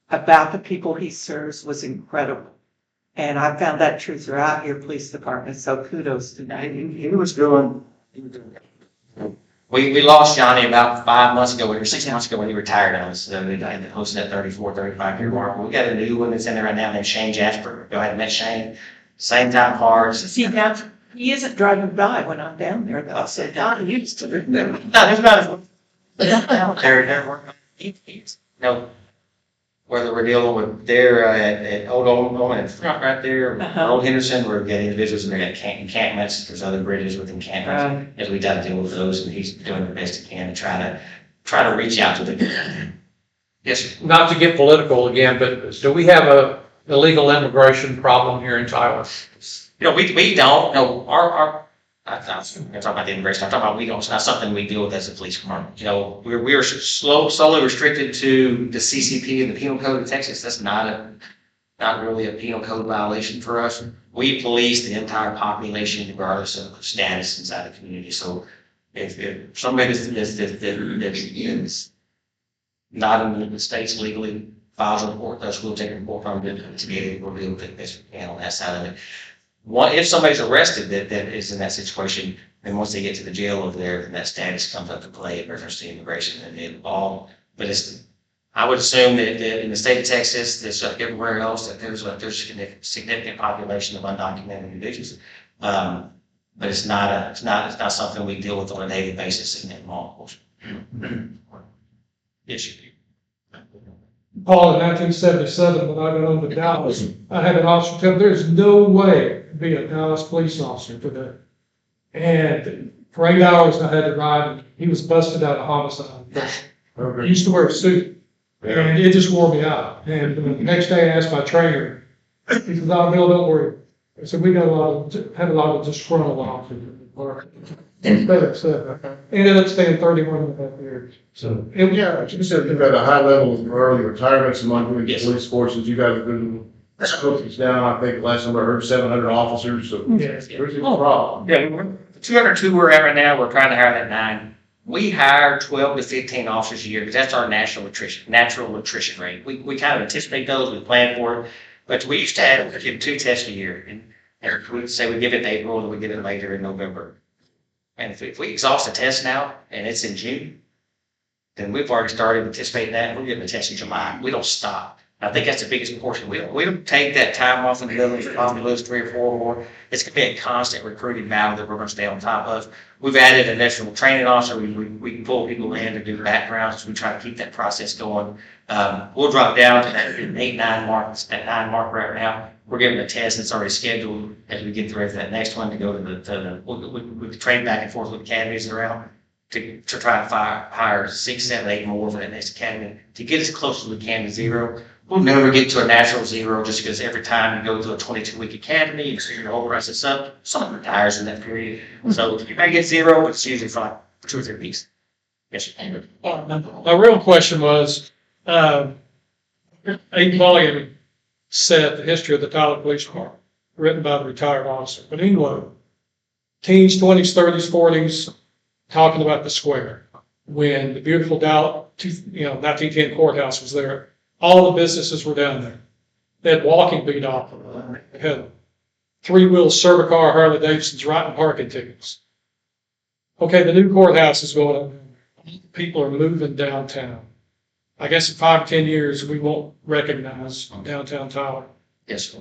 about the people he serves was incredible. And I found that true throughout your police department, so kudos to him. He was doing. We lost Johnny about 5 months ago, or 6 months ago when he retired on us. So we had to post that 34, 35-year mark. We got a new one that's in there right now named Shane Jasper. Go ahead and met Shane. Same time cards. See, now, he isn't driving by when I'm down there, though, so not used to it. No, there's not. They're working on no. Whether we're dealing with there at Old Oklahoma in front right there, Old Henderson, we're getting individuals in there at encampments. There's other bridges with encampments. As we got to deal with those, and he's doing the best he can to try to reach out to the. Yes, sir. Not to get political again, but do we have a illegal immigration problem here in Tyler? We don't. No, our I'm talking about the immigration. I'm talking about we don't. It's not something we deal with as a police department. We are solely restricted to the CCP and the Penal Code of Texas. That's not really a penal code violation for us. We police the entire population regardless of status inside the community. So if somebody is not in the states legally files a report, us we'll take a report from them to be able to deal with it best we can on that side of it. If somebody's arrested that is in that situation, then once they get to the jail over there, then that status comes up to play in reference to immigration and involved. But I would assume that in the state of Texas, there's like everywhere else, that there's a significant population of undocumented individuals. But it's not something we deal with on a daily basis in law enforcement. Issue. Paul, in 1977, when I got over to Dallas, I had an officer tell me, there's no way to be a Dallas police officer today. And for 8 hours, I had to ride, and he was busted out of homicide. He used to wear a suit, and it just wore me out. And the next day I asked my trainer, he said, "Oh, Bill, don't worry." I said, "We got had a lot of disgruntled officers in the park." Ended up staying 31 and a half years. So it was. You said you've got a high level of early retirements among the police forces. You got a good, it's down, I think, last time I heard 700 officers, so. Yes. Where's the problem? Yeah, the 202 we're at right now, we're trying to hire that 9. We hire 12 to 15 officers a year, because that's our natural attrition rate. We kind of anticipate those, we plan for it, but we used to have 2 tests a year. And we say we give it in April, and we give it later in November. And if we exhaust the test now, and it's in June, then we've already started anticipating that, and we're getting the test in July. We don't stop. I think that's the biggest portion. We don't take that time off in the middle, if we lose 3 or 4 more. It's gonna be a constant recruiting battle that we're gonna stay on top of. We've added an additional training officer. We can pull people in to do backgrounds. We try to keep that process going. We'll drop down to that 8, 9 mark, that 9 mark right now. We're giving a test that's already scheduled as we get through that next one to go to we train back and forth with academies around to try to hire 6, 7, 8 more for that next academy to get as close as we can to 0. We'll never get to a natural 0 just because every time you go to a 22-week academy, you see your whole process up, someone retires in that period. So if you may get 0, it's usually for like 2 or 3 weeks. Yes, sir. My real question was, 8-volume set, the history of the Toler Police Department, written by the retired officer. But anyway, teens, 20s, 30s, 40s, talking about the square. When the beautiful Dallas, 1910 courthouse was there, all the businesses were down there. They had walking beat off. They had 3-wheel Cervicar Harley Davidsons writing parking tickets. Okay, the new courthouse is going up. People are moving downtown. I guess in 5 or 10 years, we won't recognize downtown Tower. Yes, sir.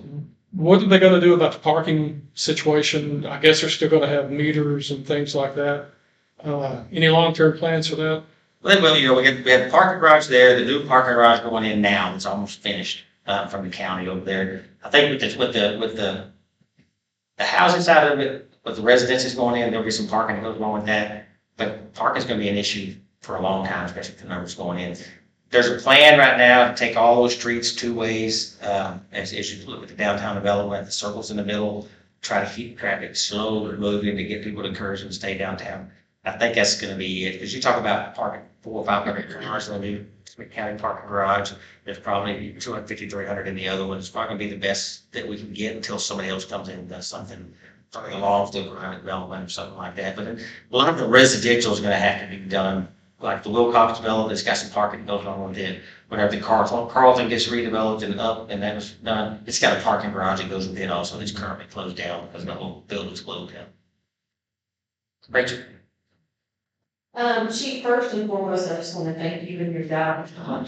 What are they gonna do about the parking situation? I guess they're still gonna have meters and things like that. Any long-term plans for that? Well, we have the parking garage there, the new parking garage going in now, it's almost finished, from the county over there. I think with the housing side of it, with the residences going in, there'll be some parking that goes along with that. But parking's gonna be an issue for a long time, especially with the numbers going in. There's a plan right now to take all those streets 2 ways, as you look at the downtown development, the circles in the middle, try to keep traffic slow and moving to get people to encourage them to stay downtown. I think that's gonna be it, because you talk about parking 400 or 500 cars in the new county parking garage. There's probably 250, 300 in the other one. It's probably gonna be the best that we can get until somebody else comes in and does something along the private development or something like that. But a lot of the residential is gonna have to be done. Like the Wilcox development, it's got some parking that goes along with it. Whenever the Carlton gets redeveloped and up and that was done, it's got a parking garage that goes with it also. It's currently closed down because the whole building's closed down. Rachel? Chief, first and foremost, I just want to thank you and your job for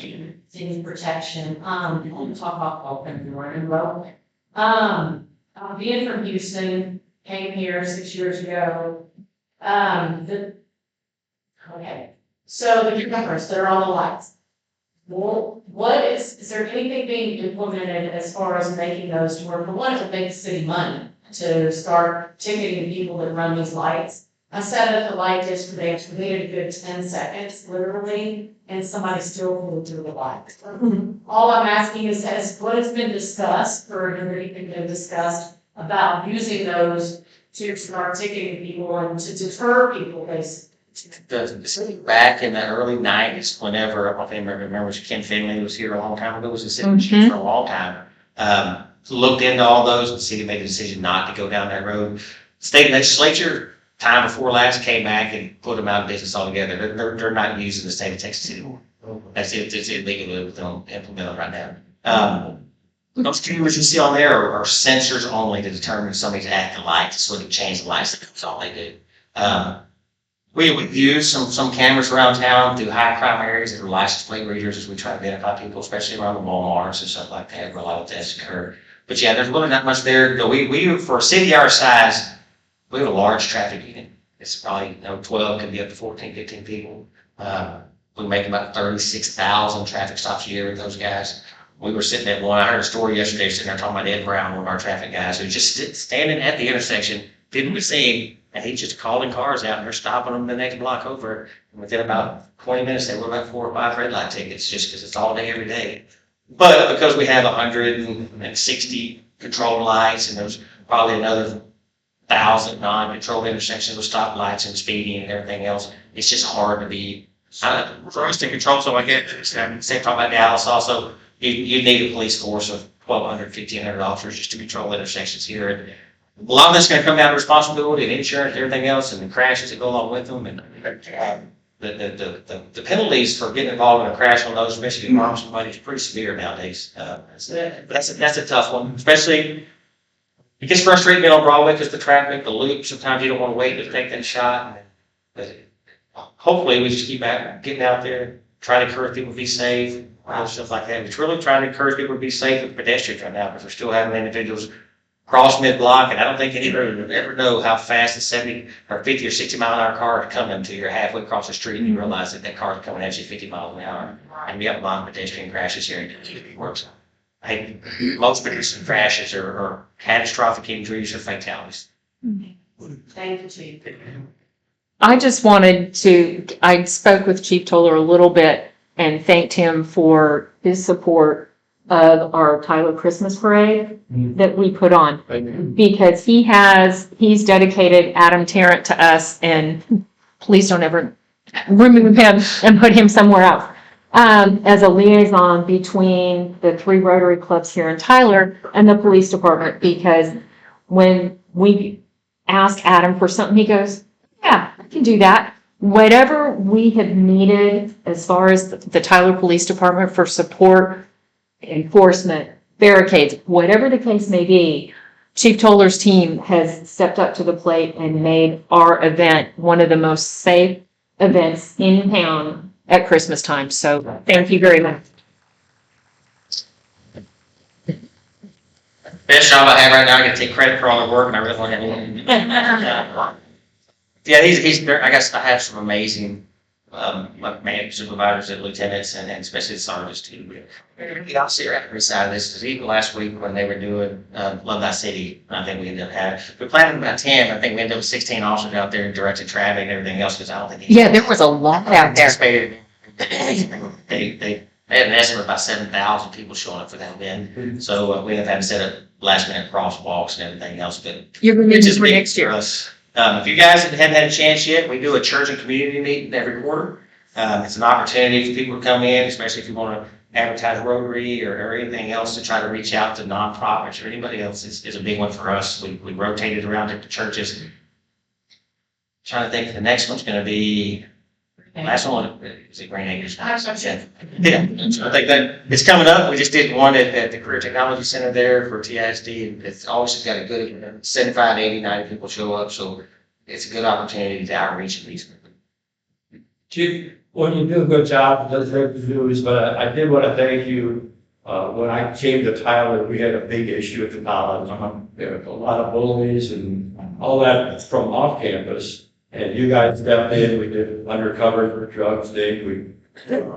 city protection. I want to talk about open and running well. Being from Houston, came here 6 years ago. So the cameras, they're on the lights. Well, is there anything being implemented as far as making those to work? For one, it would make the city money to start ticketing people that run these lights. I set up the light yesterday, it's completed a good 10 seconds, literally, and somebody still pulled through the light. All I'm asking is, what has been discussed, or anything been discussed about using those to start ticketing people and to deter people, basically? Back in the early 90s, whenever, I don't know if anybody remembers, Ken Finley was here a long time ago, was a city chief for a long time. Looked into all those, and the city made a decision not to go down that road. State legislature, time before last, came back and put them out of business altogether. They're not using the state of Texas anymore. That's it, it's illegal to implement them right now. Those cameras you see on there are sensors only to determine if somebody's at the light, to sort of change the lights. That's all they do. We would use some cameras around town through high crime areas that are license plate readers as we try to identify people, especially around the Walmarts and stuff like that, where a lot of deaths occur. But yeah, there's really not much there. Though we for a city our size, we have a large traffic unit. It's probably 12, can be up to 14, 15 people. But We make about 36,000 traffic stops a year with those guys. We were sitting at one, I heard a story yesterday, sitting there talking about Ed Brown, one of our traffic guys, who just standing at the intersection, didn't see him, and he's just calling cars out, and they're stopping them the next block over. And within about 20 minutes, they were about 4 or 5 red light tickets, just because it's all day, every day. But because we have 160 controlled lights, and there's probably another 1,000 non-controlled intersections with stoplights and speeding and everything else, it's just hard to be, for us to control. So I get, same talking about Dallas also, you need a police force of 1,200, 1,500 officers just to control intersections here. And a lot of that's gonna come down to responsibility and insurance, and everything else, and the crashes that go along with them, and the penalties for getting involved in a crash on those, especially harm somebody, is pretty severe nowadays. That's a tough one, especially, it gets frustrating being on Broadway because the traffic, the loop, sometimes you don't wanna wait to take that shot. But hopefully we just keep getting out there, try to encourage people to be safe, stuff like that. We're really trying to encourage people to be safe with pedestrians right now, because we're still having individuals cross mid-block, and I don't think anybody would ever know how fast a 70 or 50 or 60 mile an hour car is coming until you're halfway across the street and you realize that car is coming at you 50 miles an hour. And we have a lot of pedestrian crashes here in the works. Most pedestrian crashes are catastrophic injuries or fatalities. Thank you, Chief. I just wanted to, I spoke with Chief Toler a little bit and thanked him for his support of our Tyler Christmas Parade that we put on. Because he's dedicated Adam Tarrant to us, and please don't ever remove him and put him somewhere else. As a liaison between the 3 Rotary clubs here in Tyler and the police department, because when we ask Adam for something, he goes, yeah, I can do that. Whatever we have needed as far as the Tyler Police Department for support, enforcement, barricades, whatever the case may be, Chief Toler's team has stepped up to the plate and made our event one of the most safe events in town at Christmas time. So thank you very much. Best job I have right now, I can take credit for all the work, and I really want to. Yeah, I guess I have some amazing, man supervisors and lieutenants, and especially the sergeants too. I'll see right every side of this, because even last week when they were doing, Love Thy City, I think we ended up having, we planned about 10, I think we ended up with 16 officers out there directing traffic and everything else, because I don't think. Yeah, there was a lot out there. They had an estimate of about 7,000 people showing up for that event. So we have had to set up last minute crosswalks and everything else, but You're going to it's need just for big next year. for us. If you guys haven't had a chance yet, we do a church and community meeting every quarter. It's an opportunity for people to come in, especially if you want to advertise Rotary or anything else, to try to reach out to nonprofits or anybody else is a big one for us. We rotated around at the churches. Trying to think, the next one's going to be, last one, is it Green Acres? Yeah, so I think that it's coming up. We just did one at the Career Technology Center there for TISD, and it's always got a good 75, 80, 90 people show up, so it's a good opportunity to outreach at least. Chief, well, you do a good job, it does hurt the news, but I did want to thank you. When I came to Tyler, we had a big issue at the college. There were a lot of bullies and all that from off campus. And you guys stepped in, we did undercover for drug sting, we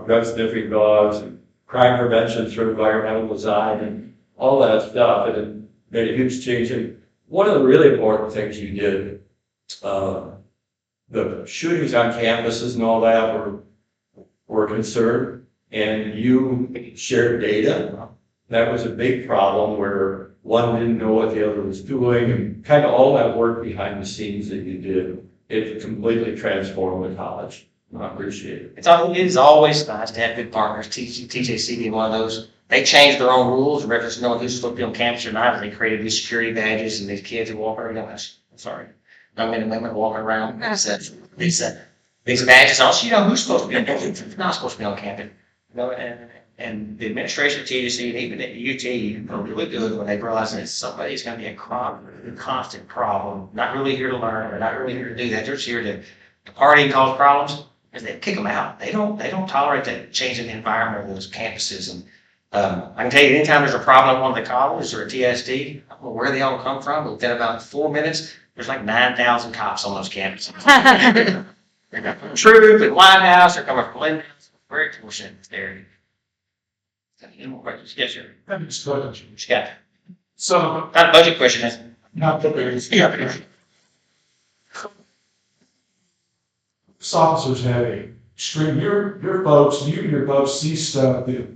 drug sniffing dogs, and crime prevention through environmental design, and all that stuff, and it made a huge change. And one of the really important things you did, the shootings on campuses and all that were concerned, and you shared data. That was a big problem where one didn't know what the other was doing, and kind of all that work behind the scenes that you did. It completely transformed the college. I appreciate it. It is always nice to have good partners. TJC being one of those. They changed their own rules in reference to knowing who's supposed to be on campus or not. They created these security badges, and these kids are walking around. Sorry, no men and women walking around. These badges. Also, you know who's supposed to be on campus, who's not supposed to be on campus. You know, and the administration of TJC and even at UT are really good when they realize that somebody's going to be a constant problem. Not really here to learn, or not really here to do that. They're just here to party and cause problems. Because they kick them out. They don't tolerate that change in the environment of those campuses. And I can tell you, anytime there's a problem at one of the colleges or a TSD, I don't know where they all come from, but within about 4 minutes, there's like 9,000 cops on those campuses. They're coming from Troop and White House, they're coming from Lynn. very fortunate there. Any more questions? Yes, sir. Just go ahead. Scott, So, not a budget question, is it? not that there's, yeah. Police officers have a extreme, your folks, you and your folks see stuff that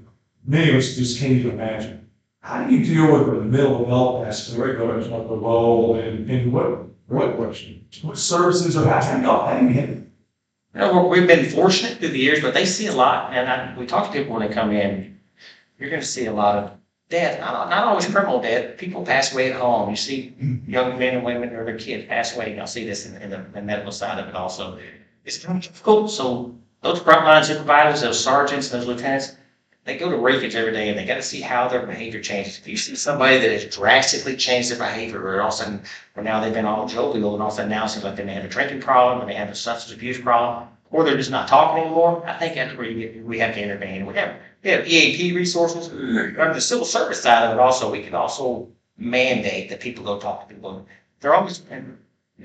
many of us just can't even imagine. How do you deal with the mental health aspect, regulars of the role, and what services or how do you handle it? You know, we've been fortunate through the years, but they see a lot, and we talk to people when they come in. You're going to see a lot of death, not always criminal death. People pass away at home. You see young men and women or their kids pass away. You'll see this in the medical side of it also. It's kind of difficult. So those frontline supervisors, those sergeants, those lieutenants, they go to breakage every day and they got to see how their behavior changes. If you see somebody that has drastically changed their behavior, or all of a sudden, or now they've been all jovial, and all of a sudden now it seems like they may have a drinking problem, or they have a substance abuse problem, or they're just not talking anymore, I think that's where we have to intervene. We have EAP resources. On the civil service side of it also, we can also mandate that people go talk to people. They're always,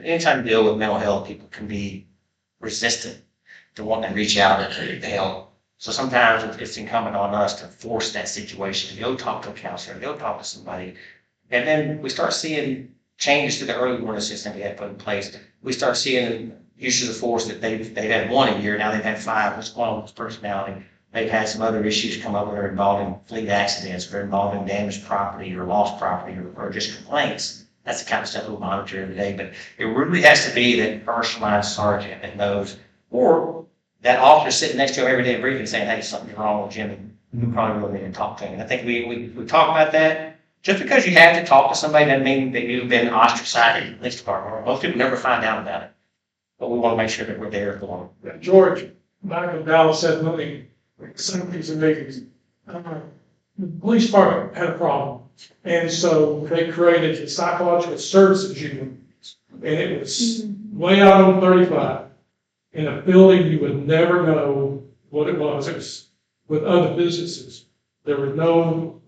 anytime you deal with mental health, people can be resistant to wanting to reach out and help. So sometimes it's incumbent on us to force that situation, to go talk to a counselor, go talk to somebody. And then we start seeing changes to the early warning system we had put in place. We start seeing uses of force that they've had 1 a year, now they've had 5. What's going on with personality? They've had some other issues come up that are involving fleet accidents, or involving damaged property or lost property, or just complaints. That's the kind of stuff we monitor every day. But it really has to be that first line sergeant that knows, or that officer sitting next to him every day briefing saying, hey, something's wrong with Jimmy. We probably really need to talk to him. And I think we talk about that. Just because you have to talk to somebody doesn't mean that you've been ostracized in the police department. Most people never find out about it. But we want to make sure that we're there for them. George, Michael Dallas said something, some piece of making. The police department had a problem. And so they created the psychological services unit. And it was way out on 35. In a building you would never know what it was. It was with other businesses. There was no,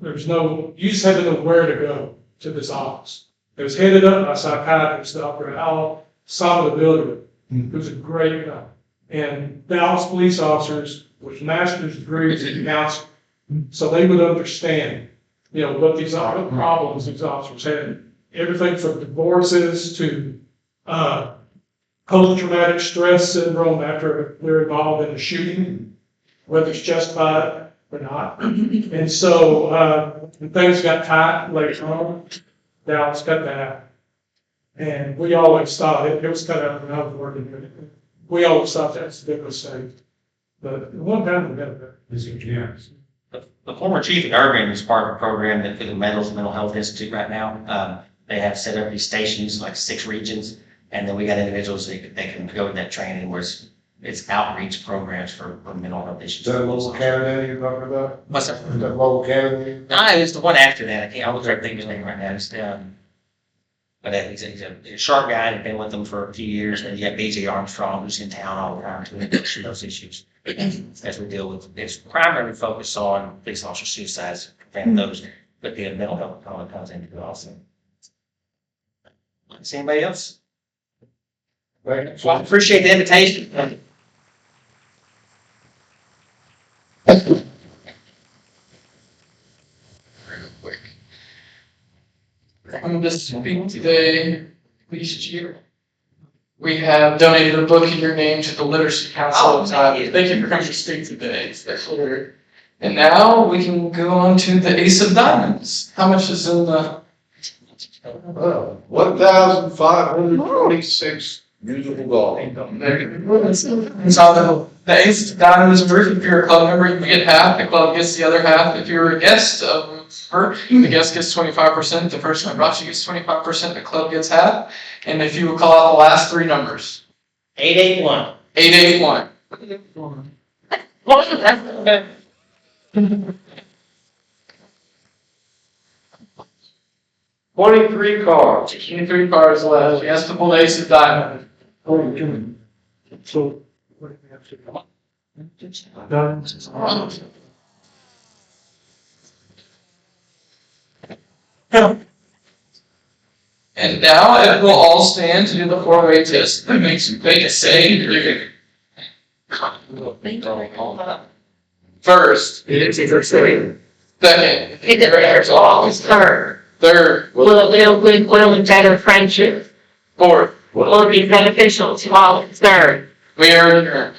you just had to know where to go to this office. It was headed up by psychiatrist Dr. Al Salvador. It was a great guy. And Dallas police officers with master's degrees in counseling, so they would understand, what these other problems these officers had. Everything from divorces to post-traumatic stress syndrome after they're involved in a shooting, whether it's justified or not. And so when things got tight later on, Dallas cut that out. And we always thought it was cut out when I was working. We always thought that's a big mistake. But one time we got it. The former chief at Irving is part of a program that for the Mental Health Institute right now. They have set up these stations, like 6 regions, and then we got individuals that can go to that training where it's outreach programs for mental health issues. Is that a local candidate you're talking about? What's that? Is that local candidate? No, it's the one after that. I was thinking his name right now. It's, but he's a sharp guy and been with them for a few years. And you got BJ Armstrong, who's in town all the time to address those issues as we deal with. It's primarily focused on police officer suicides, preventing those, but the mental health component comes into it also. Is anybody else? Well, I appreciate the invitation. I'm just speaking today, police chief. We have donated a book in your name to the Literacy Council. Thank you for coming to speak today, especially. And now we can go on to the Ace of Diamonds. How much is in the? 1,526 usable dollars. So the Ace of Diamonds, if you're a club member, you get half, the club gets the other half. If you're a guest of her, the guest gets 25%, the person that brought you gets 25%, the club gets half. And if you will call out the last 3 numbers. 881. 881. 23 cards. 23 cards left. She has to pull the Ace of Diamonds. So, what do we have to do? And now it will all stand to do the 4-way test. That makes you make a save. First. Second. Second. There's always third. Third. Will it build goodwill and better friendship? Fourth. Will it be beneficial to all concerned? We are adjourned.